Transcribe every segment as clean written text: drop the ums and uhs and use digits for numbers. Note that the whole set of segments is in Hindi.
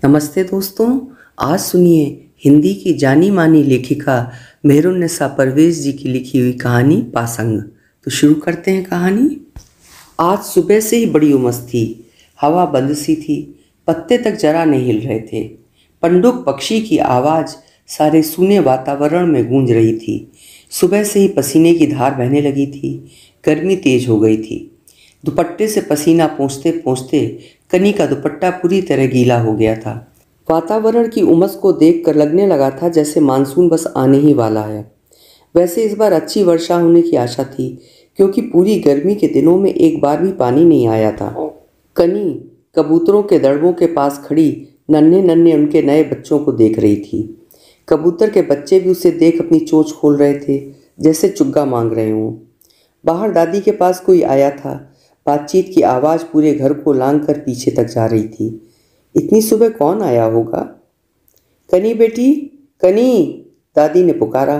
नमस्ते दोस्तों। आज सुनिए हिंदी की जानी मानी लेखिका मेहरुन्निसा परवेज जी की लिखी हुई कहानी पासंग। तो शुरू करते हैं कहानी। आज सुबह से ही बड़ी उमस थी। हवा बंद सी थी, पत्ते तक जरा नहीं हिल रहे थे। पंडुक पक्षी की आवाज़ सारे सूने वातावरण में गूंज रही थी। सुबह से ही पसीने की धार बहने लगी थी। गर्मी तेज हो गई थी। दुपट्टे से पसीना पोंछते पोंछते कनी का दुपट्टा पूरी तरह गीला हो गया था। वातावरण की उमस को देखकर लगने लगा था जैसे मानसून बस आने ही वाला है। वैसे इस बार अच्छी वर्षा होने की आशा थी, क्योंकि पूरी गर्मी के दिनों में एक बार भी पानी नहीं आया था। कनी कबूतरों के दड़बों के पास खड़ी नन्हे नन्हे उनके नए बच्चों को देख रही थी। कबूतर के बच्चे भी उसे देख अपनी चोंच खोल रहे थे, जैसे चुग्गा मांग रहे हों। बाहर दादी के पास कोई आया था। बातचीत की आवाज़ पूरे घर को लांघ कर पीछे तक जा रही थी। इतनी सुबह कौन आया होगा? कनी बेटी, कनी, दादी ने पुकारा।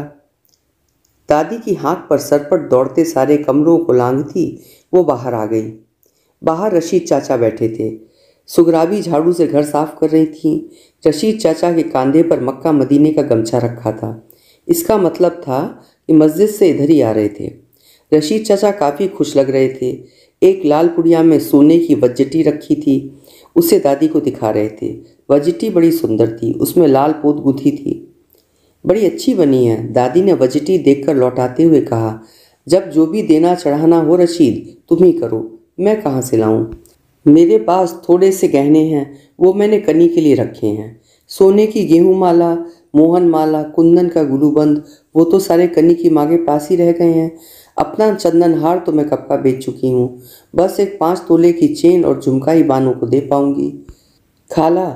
दादी की हाँक पर सरपट दौड़ते सारे कमरों को लांघती वो बाहर आ गई। बाहर रशीद चाचा बैठे थे। सुगराबी झाड़ू से घर साफ कर रही थी। रशीद चाचा के कांधे पर मक्का मदीने का गमछा रखा था। इसका मतलब था कि मस्जिद से इधर ही आ रहे थे। रशीद चाचा काफ़ी खुश लग रहे थे। एक लाल पुड़िया में सोने की वज्जटी रखी थी, उसे दादी को दिखा रहे थे। वज्जटी बड़ी सुंदर थी, उसमें लाल पोत गुंथी थी। बड़ी अच्छी बनी है, दादी ने वज्जटी देखकर लौटाते हुए कहा। जब जो भी देना चढ़ाना हो रशीद, तुम ही करो, मैं कहाँ से लाऊं? मेरे पास थोड़े से गहने हैं, वो मैंने कनी के लिए रखे हैं। सोने की गेहूं माला, मोहन माला, कुंदन का गुलूबंद, वो तो सारे कनी की माँ के पास ही रह गए हैं। अपना चंदन हार तो मैं कब का बेच चुकी हूँ। बस एक 5 तोले की चेन और झुमका ही बानों को दे पाऊंगी। खाला,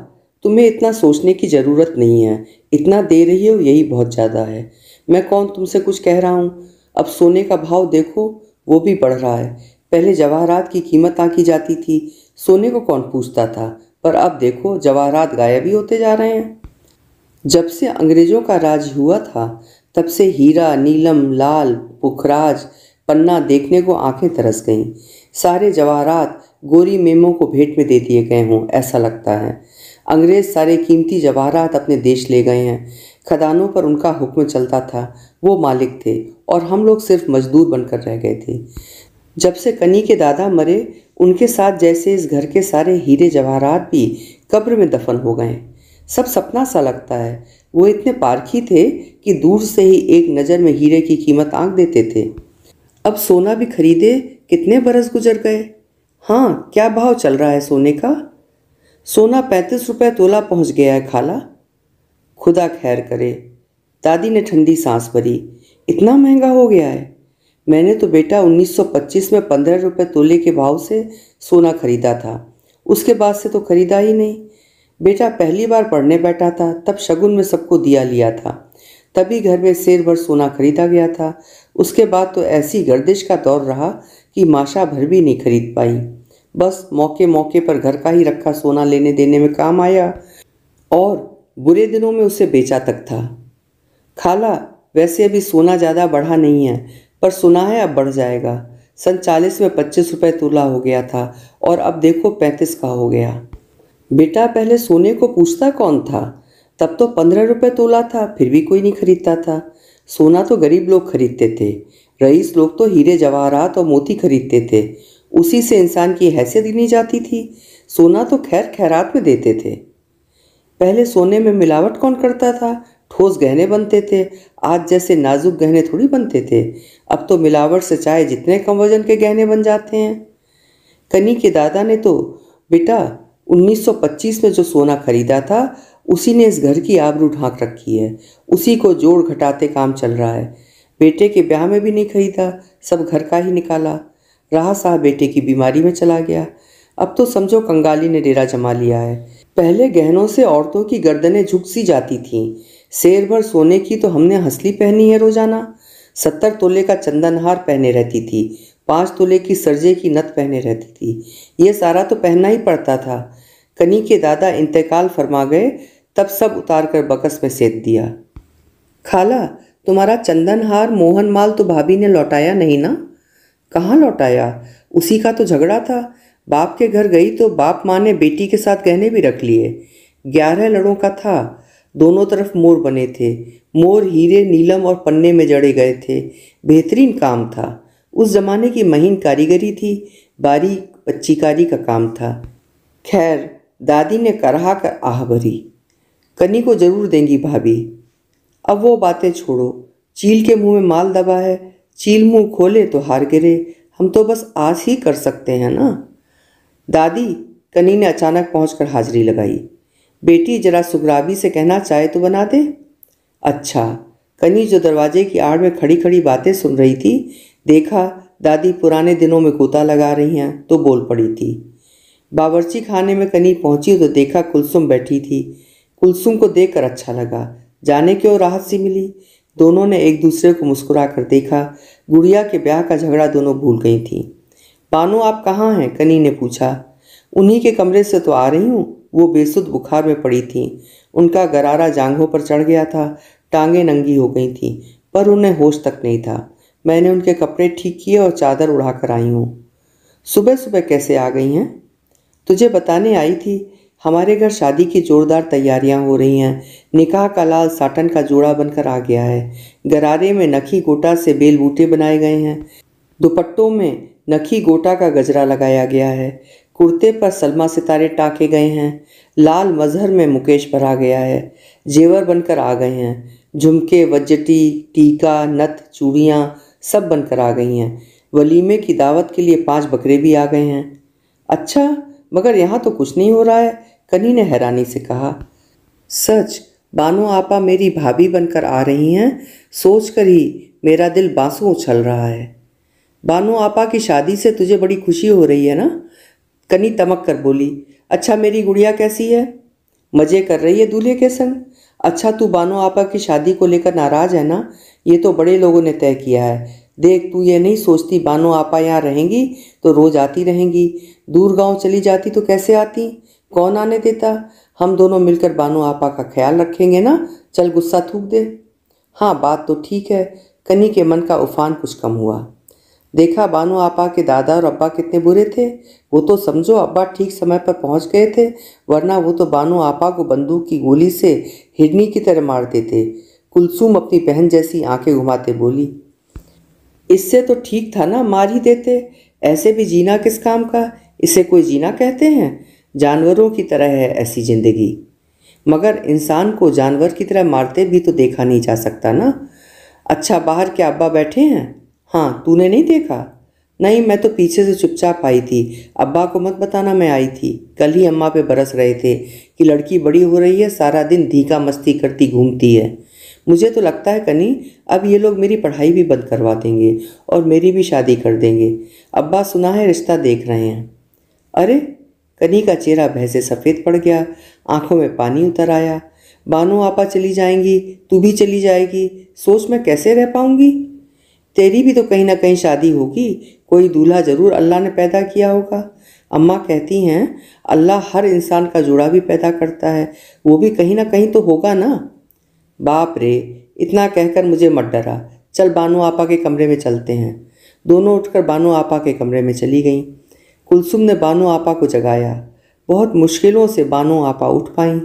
तुम्हें इतना सोचने की ज़रूरत नहीं है। इतना दे रही हो यही बहुत ज़्यादा है। मैं कौन तुमसे कुछ कह रहा हूँ? अब सोने का भाव देखो, वो भी बढ़ रहा है। पहले जवाहरात की कीमत आंकी जाती थी, सोने को कौन पूछता था, पर अब देखो जवाहरात गायब ही होते जा रहे हैं। जब से अंग्रेजों का राज हुआ था, तब से हीरा, नीलम, लाल, पुखराज, पन्ना देखने को आंखें तरस गईं। सारे जवाहरात गोरी मेमों को भेंट में दे दिए गए हों, ऐसा लगता है। अंग्रेज सारे कीमती जवाहरात अपने देश ले गए हैं। खदानों पर उनका हुक्म चलता था, वो मालिक थे और हम लोग सिर्फ मजदूर बनकर रह गए थे। जब से कनी के दादा मरे, उनके साथ जैसे इस घर के सारे हीरे जवाहरात भी कब्र में दफन हो गए। सब सपना सा लगता है। वो इतने पारखी थे कि दूर से ही एक नज़र में हीरे की कीमत आंक देते थे। अब सोना भी खरीदे कितने बरस गुजर गए। हाँ, क्या भाव चल रहा है सोने का? सोना 35 रुपए तोला पहुंच गया है खाला। खुदा खैर करे, दादी ने ठंडी सांस भरी। इतना महंगा हो गया है? मैंने तो बेटा 1925 में 15 रुपए तोले के भाव से सोना खरीदा था। उसके बाद से तो खरीदा ही नहीं। बेटा पहली बार पढ़ने बैठा था, तब शगुन में सबको दिया लिया था, तभी घर में सेर भर सोना खरीदा गया था। उसके बाद तो ऐसी गर्दिश का दौर रहा कि माशा भर भी नहीं खरीद पाई। बस मौके मौके पर घर का ही रखा सोना लेने देने में काम आया, और बुरे दिनों में उसे बेचा तक था। खाला, वैसे अभी सोना ज़्यादा बढ़ा नहीं है, पर सुना है अब बढ़ जाएगा। सन 40 में 25 रुपए तोला हो गया था, और अब देखो 35 का हो गया। बेटा पहले सोने को पूछता कौन था? तब तो 15 रुपए तोला था, फिर भी कोई नहीं खरीदता था। सोना तो गरीब लोग खरीदते थे, रईस लोग तो हीरे जवाहरात और मोती खरीदते थे। उसी से इंसान की हैसियत गिनी जाती थी। सोना तो खैर खैरात में देते थे। पहले सोने में मिलावट कौन करता था? ठोस गहने बनते थे, आज जैसे नाजुक गहने थोड़ी बनते थे। अब तो मिलावट से चाहे जितने कम वजन के गहने बन जाते हैं। कनी के दादा ने तो बेटा 1925 में जो सोना खरीदा था, उसी ने इस घर की आबरू ढांक रखी है। उसी को जोड़ घटाते काम चल रहा है। बेटे के ब्याह में भी नहीं खरीदा, सब घर का ही निकाला। राह साहब बेटे की बीमारी में चला गया। अब तो समझो कंगाली ने डेरा जमा लिया है। पहले गहनों से औरतों की गर्दनें झुक सी जाती थीं। शेर भर सोने की तो हमने हंसली पहनी है रोजाना। 70 तोले का चंदनहार पहने रहती थी, 5 तोले की सरजे की नथ पहने रहती थी। ये सारा तो पहनना ही पड़ता था। कनी के दादा इंतकाल फरमा गए, तब सब उतार कर बकस में सेद दिया। खाला, तुम्हारा चंदनहार मोहन माल तो भाभी ने लौटाया नहीं ना? कहाँ लौटाया, उसी का तो झगड़ा था। बाप के घर गई तो बाप माँ ने बेटी के साथ गहने भी रख लिए। 11 लड़ों का था। दोनों तरफ मोर बने थे। मोर हीरे, नीलम और पन्ने में जड़े गए थे। बेहतरीन काम था। उस जमाने की महीन कारीगरी थी। बारीक बच्चीकारी का काम था। खैर, दादी ने कराह कर आह भरी, कनी को जरूर देंगी भाभी। अब वो बातें छोड़ो। चील के मुंह में माल दबा है। चील मुंह खोले तो हार गिरे। हम तो बस आस ही कर सकते हैं ना। दादी, कनी ने अचानक पहुंचकर हाजिरी लगाई। बेटी, जरा सुगराबी से कहना चाय तो बना दे। अच्छा। कनी, जो दरवाजे की आड़ में खड़ी खड़ी बातें सुन रही थी, देखा दादी पुराने दिनों में गोता लगा रही हैं तो बोल पड़ी थी। बावर्ची खाने में कनी पहुंची तो देखा कुलसुम बैठी थी। कुलसुम को देखकर अच्छा लगा। जाने क्यों राहत सी मिली। दोनों ने एक दूसरे को मुस्कुरा कर देखा। गुड़िया के ब्याह का झगड़ा दोनों भूल गई थी। बानो, आप कहाँ हैं? कनी ने पूछा। उन्हीं के कमरे से तो आ रही हूँ। वो बेसुध बुखार में पड़ी थी। उनका गरारा जांघों पर चढ़ गया था। टांगें नंगी हो गई थी, पर उन्हें होश तक नहीं था। मैंने उनके कपड़े ठीक किए और चादर उड़ाकर आई हूँ। सुबह सुबह कैसे आ गई हैं? तुझे बताने आई थी। हमारे घर शादी की जोरदार तैयारियां हो रही हैं। निकाह का लाल साटन का जोड़ा बनकर आ गया है। गरारे में नखी गोटा से बेल बूटे बनाए गए हैं। दुपट्टों में नखी गोटा का गजरा लगाया गया है। कुर्ते पर सलमा सितारे टाके गए हैं। लाल मजहर में मुकेश भरा गया है। जेवर बनकर आ गए हैं। झुमके, वज्जटी, टीका, नथ, चूड़ियाँ सब बनकर आ गई हैं। वलीमे की दावत के लिए 5 बकरे भी आ गए हैं। अच्छा, मगर यहाँ तो कुछ नहीं हो रहा है, कनी ने हैरानी से कहा। सच, बानो आपा मेरी भाभी बनकर आ रही हैं, सोचकर ही मेरा दिल बांसुओं उछल रहा है। बानो आपा की शादी से तुझे बड़ी खुशी हो रही है ना? कनी तमक कर बोली। अच्छा, मेरी गुड़िया कैसी है? मजे कर रही है दूल्हे के संग। अच्छा, तू बानो आपा की शादी को लेकर नाराज है ना? ये तो बड़े लोगों ने तय किया है। देख, तू ये नहीं सोचती बानो आपा यहाँ रहेंगी तो रोज आती रहेंगी। दूर गांव चली जाती तो कैसे आती? कौन आने देता? हम दोनों मिलकर बानो आपा का ख्याल रखेंगे ना। चल, गुस्सा थूक दे। हाँ, बात तो ठीक है। कनी के मन का उफान कुछ कम हुआ। देखा बानो आपा के दादा और अब्बा कितने बुरे थे। वो तो समझो अब्बा ठीक समय पर पहुंच गए थे, वरना वो तो बानो आपा को बंदूक की गोली से हिरनी की तरह मार देते। कुलसुम अपनी बहन जैसी आंखें घुमाते बोली। इससे तो ठीक था ना, मार ही देते। ऐसे भी जीना किस काम का? इसे कोई जीना कहते हैं? जानवरों की तरह है ऐसी जिंदगी। मगर इंसान को जानवर की तरह मारते भी तो देखा नहीं जा सकता ना। अच्छा, बाहर क्या अब्बा बैठे हैं? हाँ, तूने नहीं देखा? नहीं, मैं तो पीछे से चुपचाप आई थी। अब्बा को मत बताना मैं आई थी। कल ही अम्मा पे बरस रहे थे कि लड़की बड़ी हो रही है, सारा दिन धीका मस्ती करती घूमती है। मुझे तो लगता है कनी, अब ये लोग मेरी पढ़ाई भी बंद करवा देंगे और मेरी भी शादी कर देंगे। अब्बा सुना है रिश्ता देख रहे हैं। अरे, कनी का चेहरा भय से सफ़ेद पड़ गया। आंखों में पानी उतर आया। बानो आपा चली जाएंगी, तू भी चली जाएगी। सोच, मैं कैसे रह पाऊंगी? तेरी भी तो कहीं ना कहीं शादी होगी। कोई दूल्हा जरूर अल्लाह ने पैदा किया होगा। अम्मा कहती हैं अल्लाह हर इंसान का जोड़ा भी पैदा करता है, वो भी कहीं ना कहीं तो होगा ना। बाप रे, इतना कहकर मुझे मत डरा। चल, बानो आपा के कमरे में चलते हैं। दोनों उठकर बानो आपा के कमरे में चली गईं। कुलसुम ने बानो आपा को जगाया। बहुत मुश्किलों से बानो आपा उठ पाईं।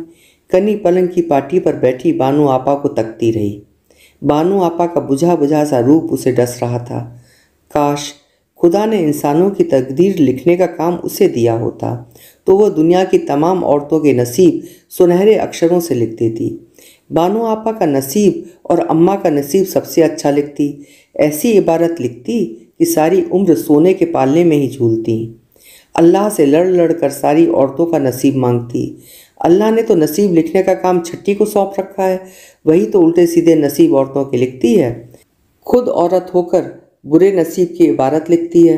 कनी पलंग की पाटी पर बैठी बानो आपा को तकती रही। बानो आपा का बुझा बुझा सा रूप उसे डस रहा था। काश खुदा ने इंसानों की तकदीर लिखने का काम उसे दिया होता तो वह दुनिया की तमाम औरतों के नसीब सुनहरे अक्षरों से लिख देती। बानो आपा का नसीब और अम्मा का नसीब सबसे अच्छा लिखती। ऐसी इबारत लिखती कि सारी उम्र सोने के पालने में ही झूलती। अल्लाह से लड़ लड़ कर सारी औरतों का नसीब मांगती। अल्लाह ने तो नसीब लिखने का काम छट्टी को सौंप रखा है, वही तो उल्टे सीधे नसीब औरतों के लिखती है। खुद औरत होकर बुरे नसीब की इबारत लिखती है।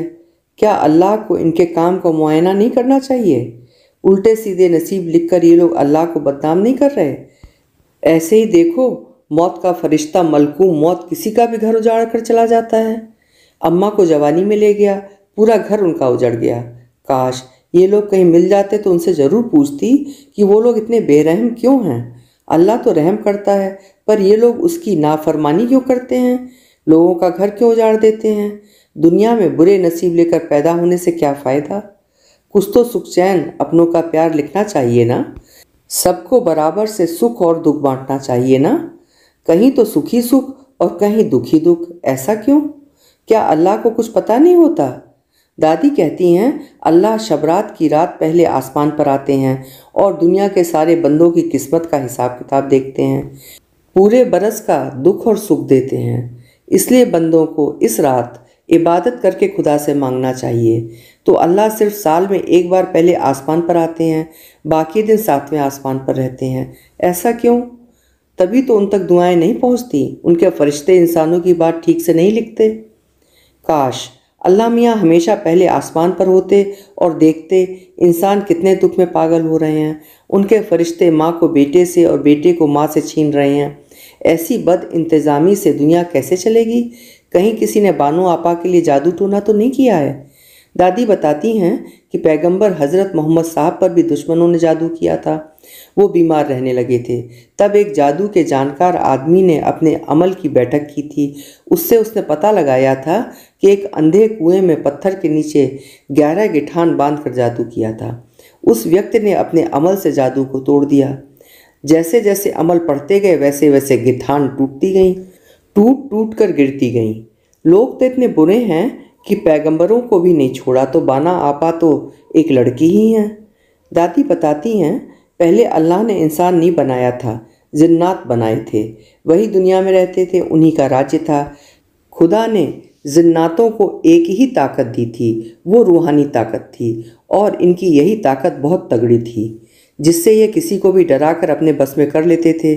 क्या अल्लाह को इनके काम को मुआयना नहीं करना चाहिए? उल्टे सीधे नसीब लिखकर ये लोग अल्लाह को बदनाम नहीं कर रहे? ऐसे ही देखो, मौत का फरिश्ता मलकूम मौत किसी का भी घर उजाड़ कर चला जाता है। अम्मा को जवानी में ले गया, पूरा घर उनका उजड़ गया। काश ये लोग कहीं मिल जाते तो उनसे ज़रूर पूछती कि वो लोग इतने बेरहम क्यों हैं। अल्लाह तो रहम करता है, पर ये लोग उसकी नाफरमानी क्यों करते हैं? लोगों का घर क्यों उजाड़ देते हैं? दुनिया में बुरे नसीब लेकर पैदा होने से क्या फ़ायदा? कुछ तो सुख चैन, अपनों का प्यार लिखना चाहिए ना। सबको बराबर से सुख और दुख बांटना चाहिए ना। कहीं तो सुखी सुख और कहीं दुखी दुख, ऐसा क्यों? क्या अल्लाह को कुछ पता नहीं होता? दादी कहती हैं अल्लाह शबरात की रात पहले आसमान पर आते हैं और दुनिया के सारे बंदों की किस्मत का हिसाब किताब देखते हैं, पूरे बरस का दुख और सुख देते हैं। इसलिए बंदों को इस रात इबादत करके खुदा से मांगना चाहिए। तो अल्लाह सिर्फ साल में एक बार पहले आसमान पर आते हैं, बाकी दिन सातवें आसमान पर रहते हैं, ऐसा क्यों? तभी तो उन तक दुआएं नहीं पहुंचती, उनके फरिश्ते इंसानों की बात ठीक से नहीं लिखते। काश अल्लाह मियाँ हमेशा पहले आसमान पर होते और देखते इंसान कितने दुख में पागल हो रहे हैं, उनके फरिश्ते माँ को बेटे से और बेटे को माँ से छीन रहे हैं। ऐसी बद इंतज़ामी से दुनिया कैसे चलेगी? कहीं किसी ने बानो आपा के लिए जादू टोना तो नहीं किया है? दादी बताती हैं कि पैगंबर हज़रत मोहम्मद साहब पर भी दुश्मनों ने जादू किया था। वो बीमार रहने लगे थे। तब एक जादू के जानकार आदमी ने अपने अमल की बैठक की थी। उससे उसने पता लगाया था कि एक अंधे कुएं में पत्थर के नीचे 11 गिठान बांध कर जादू किया था। उस व्यक्ति ने अपने अमल से जादू को तोड़ दिया। जैसे जैसे अमल पढ़ते गए वैसे वैसे गिठान टूटती गईं, टूट टूट कर गिरती गईं। लोग तो इतने बुरे हैं कि पैगंबरों को भी नहीं छोड़ा, तो बाना आपा तो एक लड़की ही हैं। दादी बताती हैं पहले अल्लाह ने इंसान नहीं बनाया था, जिन्नात बनाए थे, वही दुनिया में रहते थे, उन्हीं का राज्य था। खुदा ने जिन्नातों को एक ही ताकत दी थी, वो रूहानी ताकत थी, और इनकी यही ताकत बहुत तगड़ी थी जिससे ये किसी को भी डरा कर अपने बस में कर लेते थे।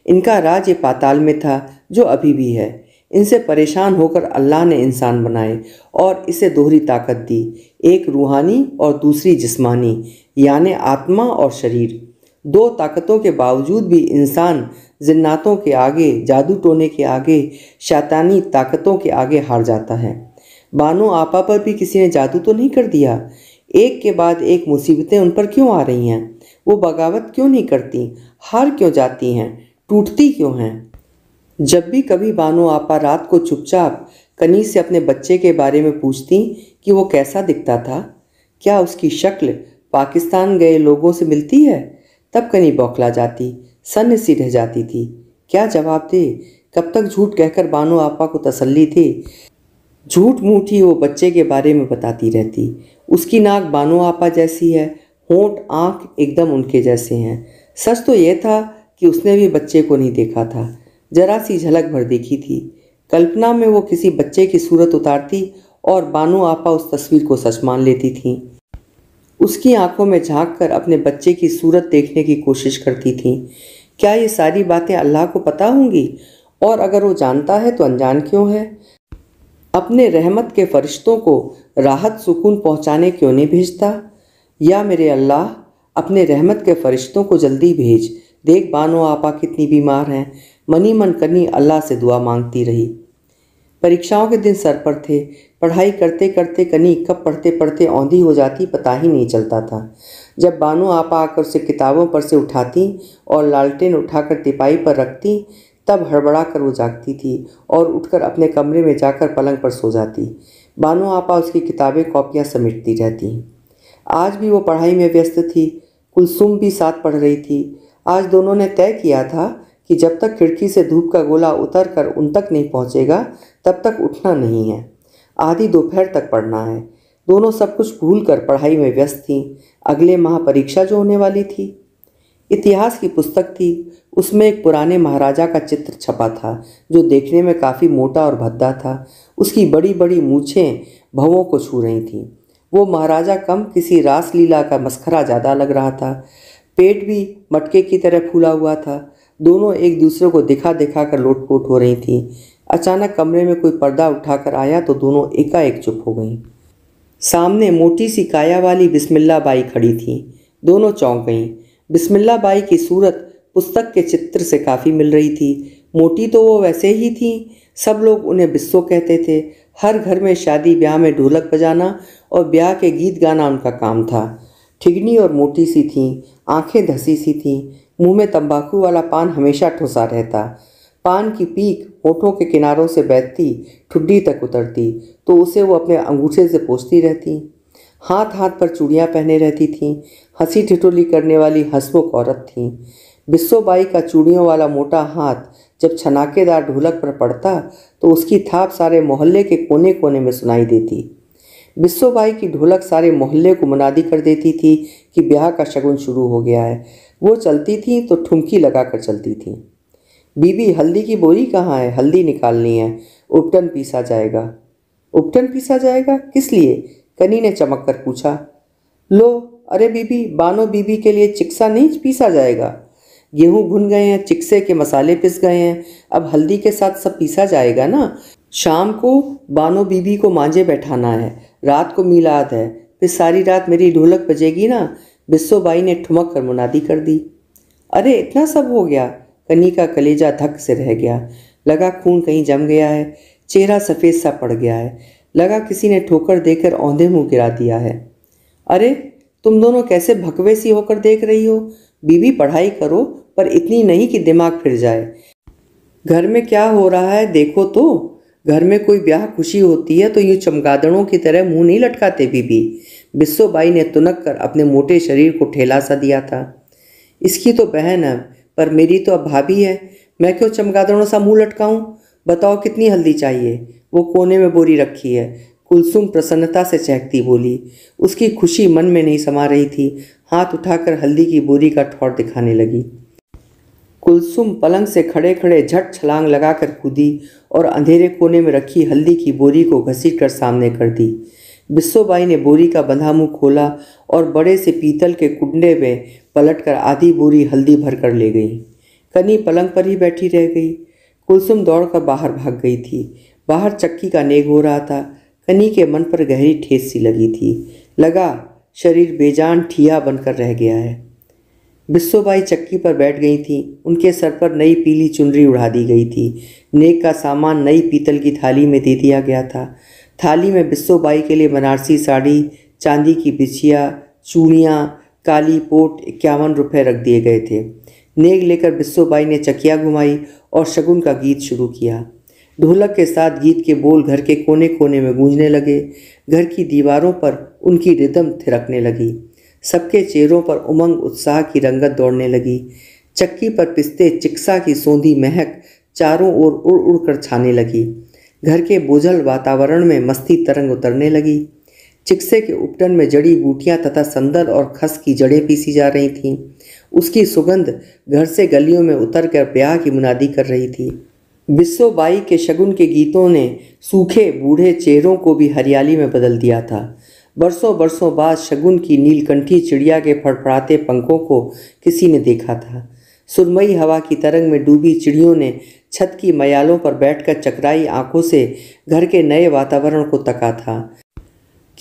इनका राज ये पाताल में था जो अभी भी है। इनसे परेशान होकर अल्लाह ने इंसान बनाए और इसे दोहरी ताकत दी, एक रूहानी और दूसरी जिस्मानी, यानी आत्मा और शरीर। दो ताकतों के बावजूद भी इंसान जिन्नातों के आगे, जादू टोने के आगे, शैतानी ताकतों के आगे हार जाता है। बानो आपा पर भी किसी ने जादू तो नहीं कर दिया? एक के बाद एक मुसीबतें उन पर क्यों आ रही हैं? वो बगावत क्यों नहीं करती? हार क्यों जाती हैं? टूटती क्यों हैं? जब भी कभी बानो आपा रात को चुपचाप कनी से अपने बच्चे के बारे में पूछती कि वो कैसा दिखता था, क्या उसकी शक्ल पाकिस्तान गए लोगों से मिलती है, तब कनी बौखला जाती, सन्न सी रह जाती थी। क्या जवाब दे? कब तक झूठ कहकर बानो आपा को तसल्ली थी? झूठ मूठ ही वो बच्चे के बारे में बताती रहती। उसकी नाक बानो आपा जैसी है, होंठ आँख एकदम उनके जैसे हैं। सच तो ये था कि उसने भी बच्चे को नहीं देखा था, जरा सी झलक भर देखी थी। कल्पना में वो किसी बच्चे की सूरत उतारती और बानो आपा उस तस्वीर को सच मान लेती थीं। उसकी आंखों में झांक कर अपने बच्चे की सूरत देखने की कोशिश करती थीं। क्या ये सारी बातें अल्लाह को पता होंगी? और अगर वो जानता है तो अनजान क्यों है? अपने रहमत के फरिश्तों को राहत सुकून पहुंचाने क्यों नहीं भेजता? या मेरे अल्लाह, अपने रहमत के फरिश्तों को जल्दी भेज, देख बानो आपा कितनी बीमार हैं। मनी मन कनी अल्लाह से दुआ मांगती रही। परीक्षाओं के दिन सर पर थे। पढ़ाई करते करते कनी कब पढ़ते पढ़ते औंधी हो जाती पता ही नहीं चलता था। जब बानो आपा आकर उसे किताबों पर से उठाती और लालटेन उठाकर तिपाई पर रखती, तब हड़बड़ा कर वो जागती थी और उठकर अपने कमरे में जाकर पलंग पर सो जाती। बानो आपा उसकी किताबें कॉपियाँ समेटती रहती। आज भी वो पढ़ाई में व्यस्त थी। कुलसुम भी साथ पढ़ रही थी। आज दोनों ने तय किया था कि जब तक खिड़की से धूप का गोला उतर कर उन तक नहीं पहुंचेगा तब तक उठना नहीं है। आधी दोपहर तक पढ़ना है। दोनों सब कुछ भूल कर पढ़ाई में व्यस्त थीं। अगले माह परीक्षा जो होने वाली थी। इतिहास की पुस्तक थी। उसमें एक पुराने महाराजा का चित्र छपा था जो देखने में काफ़ी मोटा और भद्दा था। उसकी बड़ी बड़ी मूछें भवों को छू रही थीं। वो महाराजा कम किसी रासलीला का मस्खरा ज़्यादा लग रहा था। पेट भी मटके की तरह फूला हुआ था। दोनों एक दूसरे को दिखा दिखा कर लोटपोट हो रही थीं। अचानक कमरे में कोई पर्दा उठाकर आया तो दोनों एकाएक चुप हो गईं। सामने मोटी सी काया वाली बिस्मिल्ला बाई खड़ी थी। दोनों चौंक गईं। बिस्मिल्ला बाई की सूरत पुस्तक के चित्र से काफ़ी मिल रही थी। मोटी तो वो वैसे ही थी। सब लोग उन्हें बिस्सो कहते थे। हर घर में शादी ब्याह में ढोलक बजाना और ब्याह के गीत गाना उनका काम था। ठिगनी और मोटी सी थीं, आंखें धसी सी थीं। मुंह में तंबाकू वाला पान हमेशा ठुसा रहता। पान की पीक होठों के किनारों से बैठती, ठुड्डी तक उतरती तो उसे वो अपने अंगूठे से पोंछती रहती। हाथ हाथ पर चूड़ियाँ पहने रहती थीं, हंसी ठिठोली करने वाली हंसमुख औरत थीं। बिस्सोबाई का चूड़ियों वाला मोटा हाथ जब छनाकेदार ढोलक पर पड़ता तो उसकी थाप सारे मोहल्ले के कोने कोने में सुनाई देती। बिस्सोबाई की ढोलक सारे मोहल्ले को मुनादी कर देती थी कि ब्याह का शगुन शुरू हो गया है। वो चलती थी तो ठुमकी लगाकर चलती थी। बीबी, हल्दी की बोरी कहाँ है? हल्दी निकालनी है, उपटन पीसा जाएगा। उपटन पीसा जाएगा? किस लिए? कनी ने चमक कर पूछा। लो, अरे बीबी, बानो बीबी के लिए चिक्सा नहीं पीसा जाएगा। गेहूं भुन गए हैं, चिक्से के मसाले पिस गए हैं, अब हल्दी के साथ सब पीसा जाएगा ना। शाम को बानो बीबी को मांझे बैठाना है, रात को मिलाद है, फिर सारी रात मेरी ढोलक बजेगी ना। बिस्सोबाई ने ठुमक कर मुनादी कर दी। अरे इतना सब हो गया? कनी का कलेजा धक से रह गया। लगा खून कहीं जम गया है, चेहरा सफ़ेद सा पड़ गया है। लगा किसी ने ठोकर देकर औंधे मुंह गिरा दिया है। अरे तुम दोनों कैसे भकवे सी होकर देख रही हो? बीबी, पढ़ाई करो, पर इतनी नहीं कि दिमाग फिर जाए। घर में क्या हो रहा है देखो तो। घर में कोई ब्याह खुशी होती है तो यूं चमगादड़ों की तरह मुंह नहीं लटकाते बीबी। बिस्सोबाई ने तुनक कर अपने मोटे शरीर को ठेला सा दिया था। इसकी तो बहन है, पर मेरी तो अब भाभी है, मैं क्यों चमगादड़ों सा मुंह लटकाऊं? बताओ कितनी हल्दी चाहिए? वो कोने में बोरी रखी है। कुलसुम प्रसन्नता से चहकती बोली। उसकी खुशी मन में नहीं समा रही थी। हाथ उठाकर हल्दी की बोरी का ठौर दिखाने लगी। कुलसुम पलंग से खड़े खड़े झट छलांग लगाकर कूदी और अंधेरे कोने में रखी हल्दी की बोरी को घसीट कर सामने कर दी। बिस्सोबाई ने बोरी का बंधा मुंह खोला और बड़े से पीतल के कुंडे में पलटकर आधी बोरी हल्दी भर कर ले गई। कनी पलंग पर ही बैठी रह गई। कुलसुम दौड़कर बाहर भाग गई थी। बाहर चक्की का नेग हो रहा था। कनी के मन पर गहरी ठेस सी लगी थी। लगा शरीर बेजान ठिया बनकर रह गया है। बिस्सोबाई चक्की पर बैठ गई थी। उनके सर पर नई पीली चुनरी उड़ा दी गई थी। नेक का सामान नई पीतल की थाली में दे दिया गया था। थाली में बिस्सोबाई के लिए बनारसी साड़ी, चांदी की बिछिया, चूड़ियाँ, काली पोट 51 रुपये रख दिए गए थे। नेक लेकर बिस्सोबाई ने चकिया घुमाई और शगुन का गीत शुरू किया। ढोलक के साथ गीत के बोल घर के कोने कोने में गूंजने लगे। घर की दीवारों पर उनकी रिदम थिरकने लगी। सबके चेहरों पर उमंग उत्साह की रंगत दौड़ने लगी। चक्की पर पिसते चिक्सा की सौंधी महक चारों ओर उड़ उड़ कर छाने लगी। घर के बोझल वातावरण में मस्ती तरंग उतरने लगी। चिक्से के उपटन में जड़ी बूटियां तथा संदल और खस की जड़ें पीसी जा रही थीं। उसकी सुगंध घर से गलियों में उतर कर ब्याह की मुनादी कर रही थी। बिस्सोबाई के शगुन के गीतों ने सूखे बूढ़े चेहरों को भी हरियाली में बदल दिया था। बरसों बरसों बाद शगुन की नीलकंठी चिड़िया के फड़फड़ाते पंखों को किसी ने देखा था। सुरमई हवा की तरंग में डूबी चिड़ियों ने छत की मयालों पर बैठकर चकराई आंखों से घर के नए वातावरण को तका था।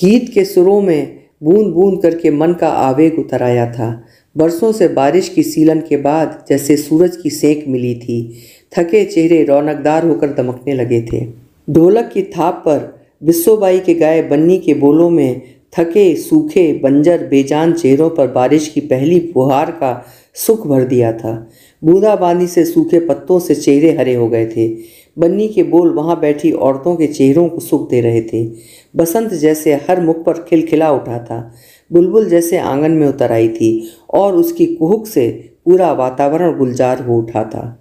गीत के सुरों में बूंद बूंद करके मन का आवेग उतर आया था। बरसों से बारिश की सीलन के बाद जैसे सूरज की सेक मिली थी। थके चेहरे रौनकदार होकर दमकने लगे थे। ढोलक की थाप पर बिस्सोबाई के गाए बन्नी के बोलों में थके सूखे बंजर बेजान चेहरों पर बारिश की पहली फुहार का सुख भर दिया था। बूंदाबांदी से सूखे पत्तों से चेहरे हरे हो गए थे। बन्नी के बोल वहां बैठी औरतों के चेहरों को सुख दे रहे थे। बसंत जैसे हर मुख पर खिलखिला उठा था। बुलबुल जैसे आंगन में उतर आई थी और उसकी कुहुक से पूरा वातावरण गुलजार हो उठा था।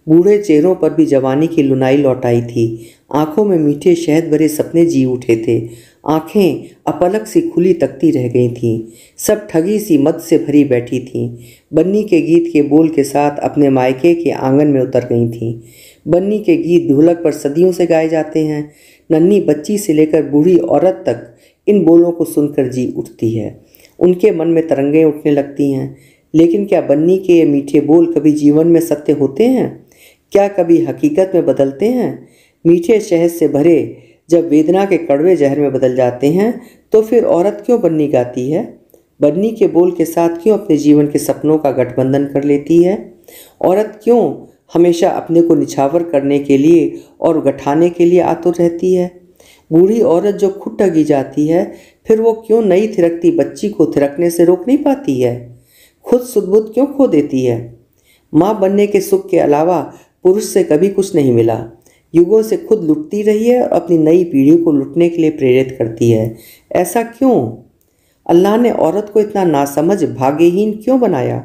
बूढ़े चेहरों पर भी जवानी की लुनाई लौट आई थी। आंखों में मीठे शहद भरे सपने जी उठे थे। आंखें अपलक सी खुली तकती रह गई थीं। सब ठगी सी मद से भरी बैठी थीं। बन्नी के गीत के बोल के साथ अपने मायके के आंगन में उतर गई थीं। बन्नी के गीत ढोलक पर सदियों से गाए जाते हैं। नन्ही बच्ची से लेकर बूढ़ी औरत तक इन बोलों को सुनकर जी उठती है। उनके मन में तरंगें उठने लगती हैं। लेकिन क्या बन्नी के ये मीठे बोल कभी जीवन में सत्य होते हैं? क्या कभी हकीकत में बदलते हैं? मीठे शहद से भरे जब वेदना के कड़वे जहर में बदल जाते हैं तो फिर औरत क्यों बन्नी गाती है? बन्नी के बोल के साथ क्यों अपने जीवन के सपनों का गठबंधन कर लेती है? औरत क्यों हमेशा अपने को निछावर करने के लिए और गठाने के लिए आतुर रहती है? बूढ़ी औरत जो खुद ठगी जाती है, फिर वो क्यों नई थिरकती बच्ची को थिरकने से रोक नहीं पाती है? खुद सुध-बुध क्यों खो देती है? माँ बनने के सुख के अलावा पुरुष से कभी कुछ नहीं मिला। युगों से खुद लुटती रही है और अपनी नई पीढ़ी को लुटने के लिए प्रेरित करती है। ऐसा क्यों? अल्लाह ने औरत को इतना नासमझ भाग्यहीन क्यों बनाया?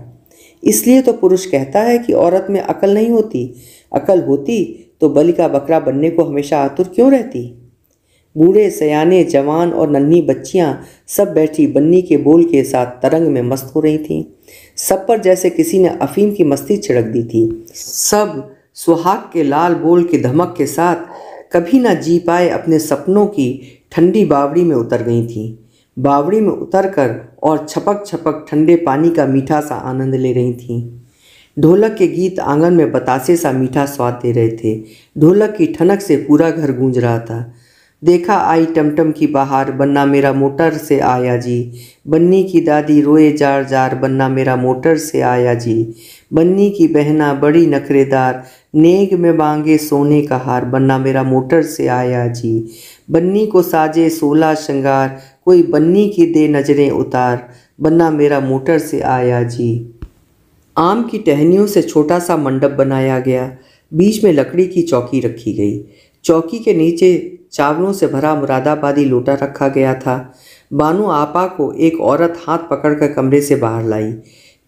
इसलिए तो पुरुष कहता है कि औरत में अकल नहीं होती। अकल होती तो बलि का बकरा बनने को हमेशा आतुर क्यों रहती? बूढ़े सयाने जवान और नन्ही बच्चियां सब बैठी बन्नी के बोल के साथ तरंग में मस्त हो रही थीं। सब पर जैसे किसी ने अफीम की मस्ती छिड़क दी थी। सब सुहाग के लाल बोल की धमक के साथ कभी ना जी पाए अपने सपनों की ठंडी बावड़ी में उतर गई थीं। बावड़ी में उतरकर और छपक छपक ठंडे पानी का मीठा सा आनंद ले रही थीं। ढोलक के गीत आंगन में बतासे सा मीठा स्वाद दे रहे थे। ढोलक की ठनक से पूरा घर गूंज रहा था। देखा आई टमटम की बहार, बन्ना मेरा मोटर से आया जी। बन्नी की दादी रोए जार जार, बन्ना मेरा मोटर से आया जी। बन्नी की बहना बड़ी नखरेदार, नेग में मांगे सोने का हार, बन्ना मेरा मोटर से आया जी। बन्नी को साजे 16 श्रृंगार, कोई बन्नी की दे नजरें उतार, बन्ना मेरा मोटर से आया जी। आम की टहनियों से छोटा सा मंडप बनाया गया। बीच में लकड़ी की चौकी रखी गई। चौकी के नीचे चावलों से भरा मुरादाबादी लोटा रखा गया था। बानू आपा को एक औरत हाथ पकड़कर कमरे से बाहर लाई।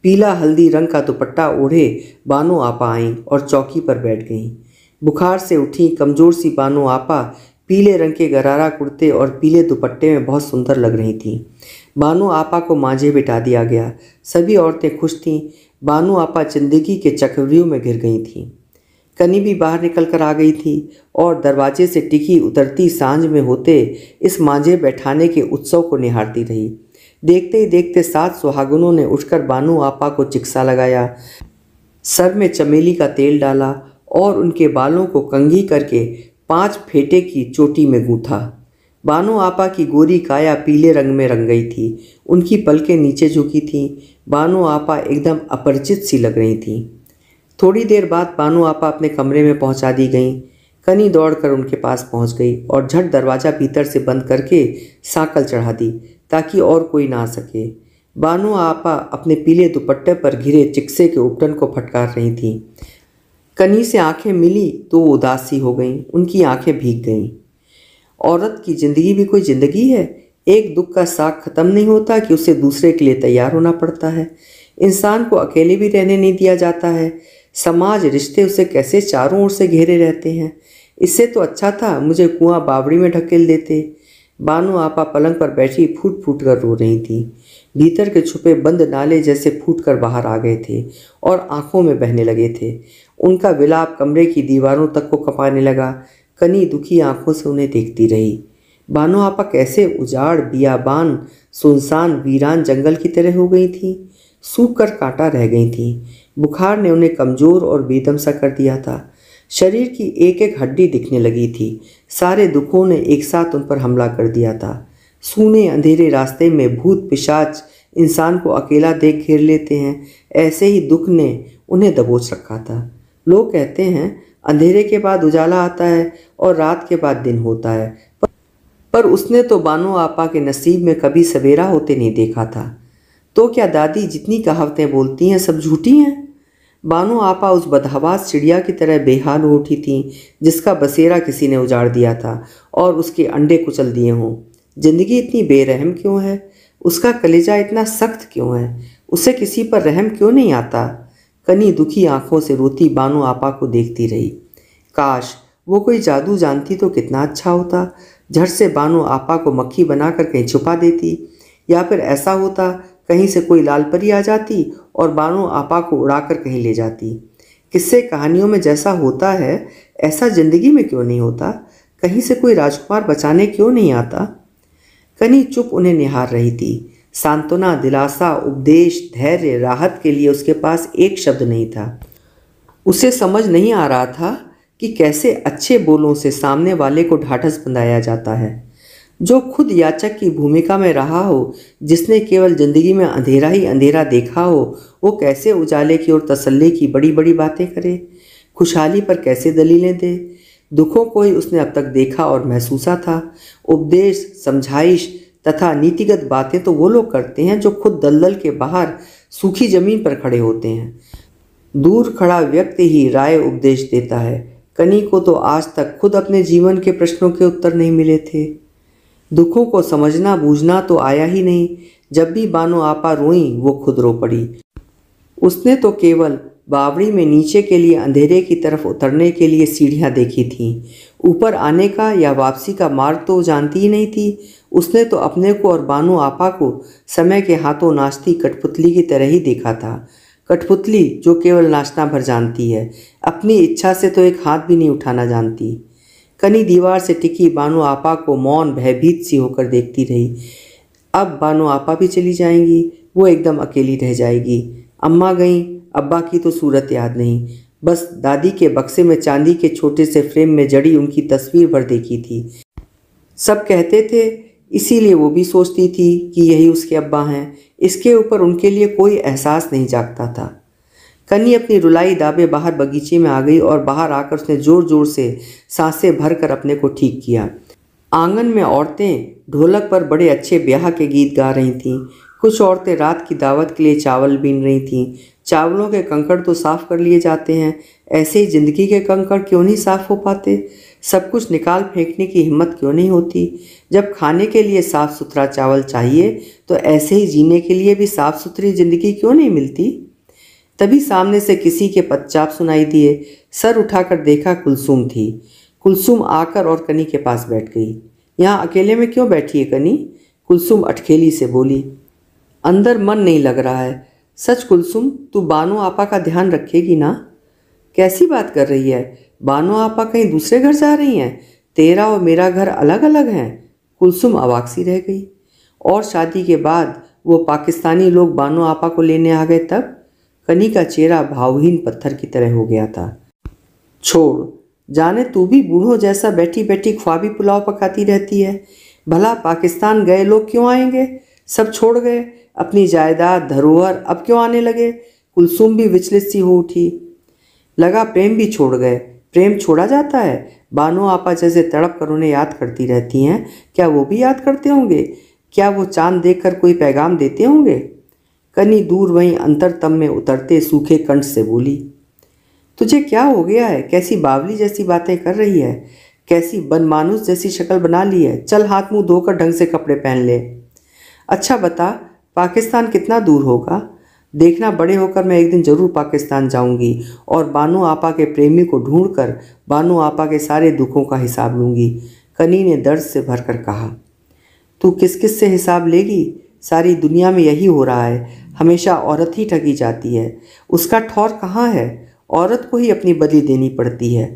पीला हल्दी रंग का दुपट्टा ओढ़े बानू आपा आईं और चौकी पर बैठ गईं। बुखार से उठी कमजोर सी बानू आपा पीले रंग के गरारा कुर्ते और पीले दुपट्टे में बहुत सुंदर लग रही थीं। बानू आपा को मांझे बिठा दिया गया। सभी औरतें खुश थीं। बानू आपा जिंदगी के चक्रव्यूह में घिर गई थीं। कनी भी बाहर निकल कर आ गई थी और दरवाजे से टिकी उतरती सांझ में होते इस मांझे बैठाने के उत्सव को निहारती रही। देखते ही देखते 7 सुहागनों ने उठकर बानू आपा को चिक्सा लगाया, सर में चमेली का तेल डाला और उनके बालों को कंघी करके 5 फेटे की चोटी में गूंथा। बानू आपा की गोरी काया पीले रंग में रंग गई थी। उनकी पलकें नीचे झुकी थीं। बानू आपा एकदम अपरिचित सी लग रही थीं। थोड़ी देर बाद बानू आपा अपने कमरे में पहुंचा दी गईं। कनी दौड़कर उनके पास पहुंच गई और झट दरवाज़ा भीतर से बंद करके सांकल चढ़ा दी ताकि और कोई ना आ सके। बानू आपा अपने पीले दुपट्टे पर घिरे चिक्से के उपटन को फटकार रही थीं। कनी से आंखें मिली तो वो उदास सी हो गईं। उनकी आंखें भीग गईं। औरत की ज़िंदगी भी कोई ज़िंदगी है? एक दुख का साग खत्म नहीं होता कि उसे दूसरे के लिए तैयार होना पड़ता है। इंसान को अकेले भी रहने नहीं दिया जाता है। समाज रिश्ते उसे कैसे चारों ओर से घेरे रहते हैं। इससे तो अच्छा था मुझे कुआं बावड़ी में ढकेल देते। बानू आपा पलंग पर बैठी फूट फूट कर रो रही थी। भीतर के छुपे बंद नाले जैसे फूट कर बाहर आ गए थे और आंखों में बहने लगे थे। उनका विलाप कमरे की दीवारों तक को कपाने लगा। कनी दुखी आंखों से उन्हें देखती रही। बानू आपा कैसे उजाड़ बियाबान सुनसान वीरान जंगल की तरह हो गई थी। सूख कर कांटा रह गई थी। बुखार ने उन्हें कमज़ोर और बेदम सा कर दिया था। शरीर की एक एक हड्डी दिखने लगी थी। सारे दुखों ने एक साथ उन पर हमला कर दिया था। सूने अंधेरे रास्ते में भूत पिशाच इंसान को अकेला देख घेर लेते हैं, ऐसे ही दुख ने उन्हें दबोच रखा था। लोग कहते हैं अंधेरे के बाद उजाला आता है और रात के बाद दिन होता है, पर उसने तो बानू आपा के नसीब में कभी सवेरा होते नहीं देखा था। तो क्या दादी जितनी कहावतें बोलती हैं सब झूठी हैं? बानू आपा उस बदहवास चिड़िया की तरह बेहाल हो उठी थी जिसका बसेरा किसी ने उजाड़ दिया था और उसके अंडे कुचल दिए हों। जिंदगी इतनी बेरहम क्यों है? उसका कलेजा इतना सख्त क्यों है? उसे किसी पर रहम क्यों नहीं आता? कनी दुखी आंखों से रोती बानू आपा को देखती रही। काश वो कोई जादू जानती तो कितना अच्छा होता। झट से बानू आपा को मक्खी बनाकर कहीं छुपा देती, या फिर ऐसा होता कहीं से कोई लाल परी आ जाती और बानू आपा को उड़ाकर कहीं ले जाती। किस्से कहानियों में जैसा होता है ऐसा जिंदगी में क्यों नहीं होता? कहीं से कोई राजकुमार बचाने क्यों नहीं आता? कनी चुप उन्हें निहार रही थी। सांत्वना, दिलासा, उपदेश, धैर्य, राहत के लिए उसके पास एक शब्द नहीं था। उसे समझ नहीं आ रहा था कि कैसे अच्छे बोलों से सामने वाले को ढाढ़स बंधाया जाता है। जो खुद याचक की भूमिका में रहा हो, जिसने केवल जिंदगी में अंधेरा ही अंधेरा देखा हो, वो कैसे उजाले की और तसल्ली की बड़ी बड़ी बातें करे, खुशहाली पर कैसे दलीलें दे। दुखों को ही उसने अब तक देखा और महसूसा था। उपदेश, समझाइश तथा नीतिगत बातें तो वो लोग करते हैं जो खुद दलदल के बाहर सूखी जमीन पर खड़े होते हैं। दूर खड़ा व्यक्ति ही राय उपदेश देता है। कनी को तो आज तक खुद अपने जीवन के प्रश्नों के उत्तर नहीं मिले थे। दुखों को समझना बूझना तो आया ही नहीं, जब भी बानो आपा रोईं वो खुद रो पड़ी। उसने तो केवल बावड़ी में नीचे के लिए अंधेरे की तरफ उतरने के लिए सीढ़ियां देखी थीं। ऊपर आने का या वापसी का मार्ग तो जानती ही नहीं थी। उसने तो अपने को और बानो आपा को समय के हाथों नाचती कठपुतली की तरह ही देखा था। कठपुतली जो केवल नाचना भर जानती है, अपनी इच्छा से तो एक हाथ भी नहीं उठाना जानती। कनी दीवार से टिकी बानो आपा को मौन भयभीत सी होकर देखती रही। अब बानो आपा भी चली जाएंगी, वो एकदम अकेली रह जाएगी। अम्मा गईं, अब्बा की तो सूरत याद नहीं, बस दादी के बक्से में चांदी के छोटे से फ्रेम में जड़ी उनकी तस्वीर भर देखी थी। सब कहते थे, इसीलिए वो भी सोचती थी कि यही उसके अब्बा हैं। इसके ऊपर उनके लिए कोई एहसास नहीं जागता था। कनी अपनी रुलाई दाबे बाहर बगीचे में आ गई और बाहर आकर उसने जोर जोर से सांसें भरकर अपने को ठीक किया। आंगन में औरतें ढोलक पर बड़े अच्छे ब्याह के गीत गा रही थीं। कुछ औरतें रात की दावत के लिए चावल बीन रही थीं। चावलों के कंकड़ तो साफ कर लिए जाते हैं, ऐसे ही जिंदगी के कंकड़ क्यों नहीं साफ हो पाते? सब कुछ निकाल फेंकने की हिम्मत क्यों नहीं होती? जब खाने के लिए साफ सुथरा चावल चाहिए तो ऐसे ही जीने के लिए भी साफ सुथरी जिंदगी क्यों नहीं मिलती? तभी सामने से किसी के पदचाप सुनाई दिए। सर उठाकर देखा, कुलसुम थी। कुलसुम आकर और कनी के पास बैठ गई। यहाँ अकेले में क्यों बैठी है कनी? कुलसुम अटखेली से बोली। अंदर मन नहीं लग रहा है। सच कुलसुम, तू बानो आपा का ध्यान रखेगी ना? कैसी बात कर रही है? बानो आपा कहीं दूसरे घर जा रही हैं? तेरा और मेरा घर अलग अलग हैं। कुलसुम अवाक सी रह गई। और शादी के बाद वो पाकिस्तानी लोग बानो आपा को लेने आ गए तब? कनी का चेहरा भावहीन पत्थर की तरह हो गया था। छोड़, जाने तू भी बूढ़ों जैसा बैठी बैठी ख्वाबी पुलाव पकाती रहती है। भला पाकिस्तान गए लोग क्यों आएंगे? सब छोड़ गए, अपनी जायदाद धरोहर, अब क्यों आने लगे? कुलसुम भी विचलित सी हो उठी। लगा प्रेम भी छोड़ गए। प्रेम छोड़ा जाता है? बानो आपा जैसे तड़प कर उन्हें याद करती रहती हैं, क्या वो भी याद करते होंगे? क्या वो चांद देखकर कोई पैगाम देते होंगे? कनी दूर वहीं अंतरतम में उतरते सूखे कंठ से बोली, तुझे क्या हो गया है? कैसी बावली जैसी बातें कर रही है? कैसी बनमानुस जैसी शक्ल बना ली है? चल हाथ मुंह धोकर ढंग से कपड़े पहन ले। अच्छा बता, पाकिस्तान कितना दूर होगा? देखना, बड़े होकर मैं एक दिन जरूर पाकिस्तान जाऊंगी और बानो आपा के प्रेमी को ढूंढकर बानो आपा के सारे दुखों का हिसाब लूंगी। कनी ने दर्द से भरकर कहा। तू किस किस से हिसाब लेगी? सारी दुनिया में यही हो रहा है, हमेशा औरत ही ठगी जाती है। उसका ठौर कहाँ है? औरत को ही अपनी बदली देनी पड़ती है।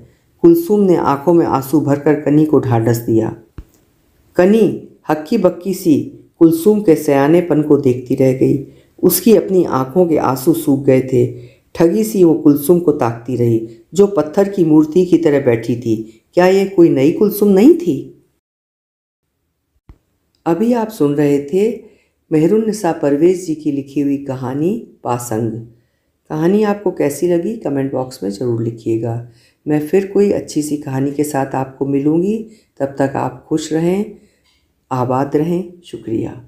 कुलसुम ने आंखों में आंसू भरकर कनी को ढाढ़स दिया। कनी हक्की बक्की सी कुलसुम के सयानेपन को देखती रह गई। उसकी अपनी आंखों के आंसू सूख गए थे। ठगी सी वो कुलसुम को ताकती रही, जो पत्थर की मूर्ति की तरह बैठी थी। क्या ये कोई नई कुलसुम नहीं थी? अभी आप सुन रहे थे मेहरुन्निसा परवेज़ जी की लिखी हुई कहानी पासंग। कहानी आपको कैसी लगी कमेंट बॉक्स में ज़रूर लिखिएगा। मैं फिर कोई अच्छी सी कहानी के साथ आपको मिलूँगी। तब तक आप खुश रहें, आबाद रहें। शुक्रिया।